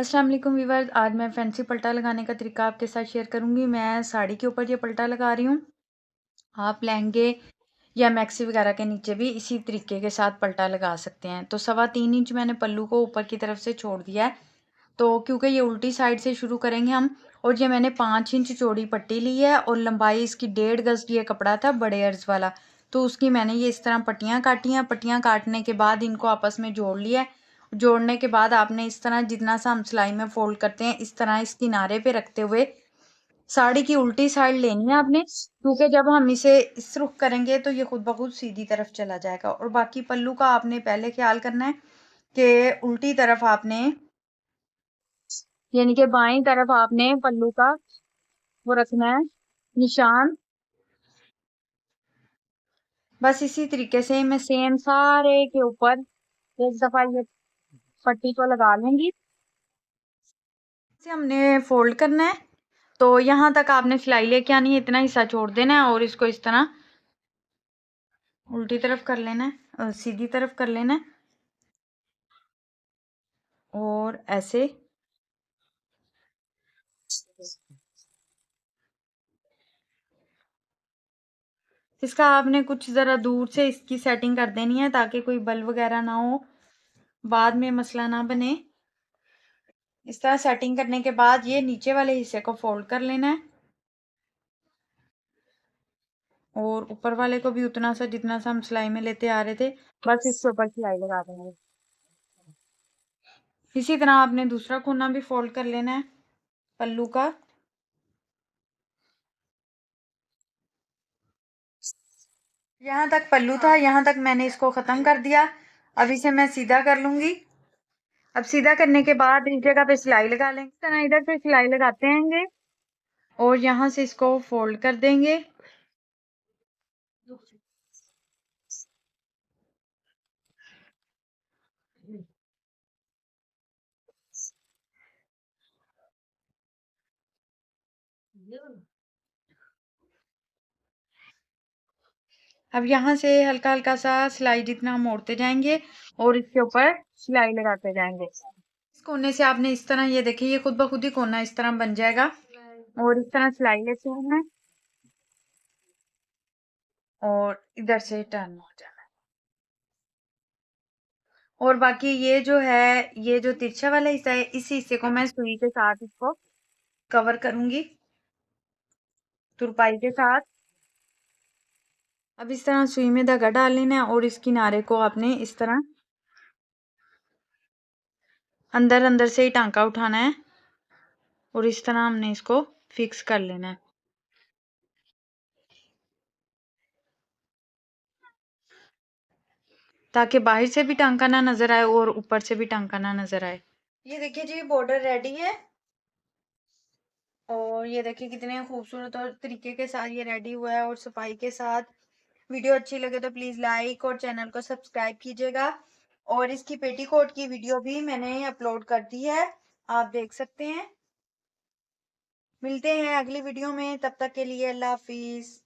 अस्सलाम वालेकुम व्यूअर्स, आज मैं फैंसी पल्टा लगाने का तरीका आपके साथ शेयर करूंगी। मैं साड़ी के ऊपर ये पल्टा लगा रही हूँ। आप लहंगे या मैक्सी वगैरह के नीचे भी इसी तरीके के साथ पल्टा लगा सकते हैं। तो 3.25 इंच मैंने पल्लू को ऊपर की तरफ से छोड़ दिया है, तो क्योंकि ये उल्टी साइड से शुरू करेंगे हम। और ये मैंने 5 इंच चौड़ी पट्टी ली है और लंबाई इसकी 1.5 गज ये कपड़ा था बड़े अर्ज वाला। तो उसकी मैंने ये इस तरह पट्टियाँ काटी हैं। पट्टियाँ काटने के बाद इनको आपस में जोड़ लिया है। जोड़ने के बाद आपने इस तरह जितना सा हम सिलाई में फोल्ड करते हैं इस तरह इस किनारे पे रखते हुए साड़ी की उल्टी साइड लेनी है आपने, क्योंकि जब हम इसे इस रुख करेंगे तो ये खुद ब खुद सीधी तरफ चला जाएगा। और बाकी पल्लू का आपने पहले ख्याल करना है कि उल्टी तरफ आपने, यानी कि बाईं तरफ आपने पल्लू का वो रखना है निशान। बस इसी तरीके से मैं सेम सारे के ऊपर एक दफा ये पट्टी को लगा लूंगी। इसे हमने फोल्ड करना है, तो यहाँ तक आपने सिलाई लेके आनी है, इतना हिस्सा छोड़ देना है और इसको इस तरह उल्टी तरफ कर लेना है, सीधी तरफ कर लेना है और ऐसे। इसका आपने कुछ ज़रा दूर से इसकी सेटिंग कर देनी है ताकि कोई बल वगैरह ना हो, बाद में मसला ना बने। इस तरह सेटिंग करने के बाद ये नीचे वाले हिस्से को फोल्ड कर लेना है और ऊपर वाले को भी उतना सा जितना सा हम सिलाई में लेते आ रहे थे, बस इसके ऊपर सिलाई लगा देंगे। इसी तरह आपने दूसरा कोना भी फोल्ड कर लेना है पल्लू का। यहाँ तक पल्लू था, यहाँ तक मैंने इसको खत्म कर दिया। अब इसे मैं सीधा कर लूंगी। अब सीधा करने के बाद इस जगह पे सिलाई लगा लेंगे। इस तरह इधर पे सिलाई लगाते रहेंगे और यहाँ से इसको फोल्ड कर देंगे। अब यहाँ से हल्का हल्का सा सिलाई जितना हम मोड़ते जाएंगे और इसके ऊपर सिलाई लगाते जाएंगे। इस कोने से आपने इस तरह, ये देखिए, ये खुद ब खुद ही कोना इस तरह बन जाएगा और इस तरह सिलाई लेते हैं और इधर से टर्न हो जाना। और बाकी ये जो है, ये जो तिरछा वाला हिस्सा है, इसी हिस्से को मैं सुई के साथ इसको कवर करूंगी, तुरपाई के साथ। अब इस तरह सुई में धागा डाल लेना है और इस किनारे को आपने इस तरह अंदर अंदर से ही टांका उठाना है और इस तरह हमने इसको फिक्स कर लेना है ताकि बाहर से भी टांका ना नजर आए और ऊपर से भी टांका ना नजर आए। ये देखिए जी, बॉर्डर रेडी है और ये देखिए कितने खूबसूरत और तरीके के साथ ये रेडी हुआ है और सफाई के साथ। वीडियो अच्छी लगे तो प्लीज लाइक और चैनल को सब्सक्राइब कीजिएगा। और इसकी पेटीकोट की वीडियो भी मैंने अपलोड कर दी है, आप देख सकते हैं। मिलते हैं अगली वीडियो में, तब तक के लिए अल्लाह हाफिज।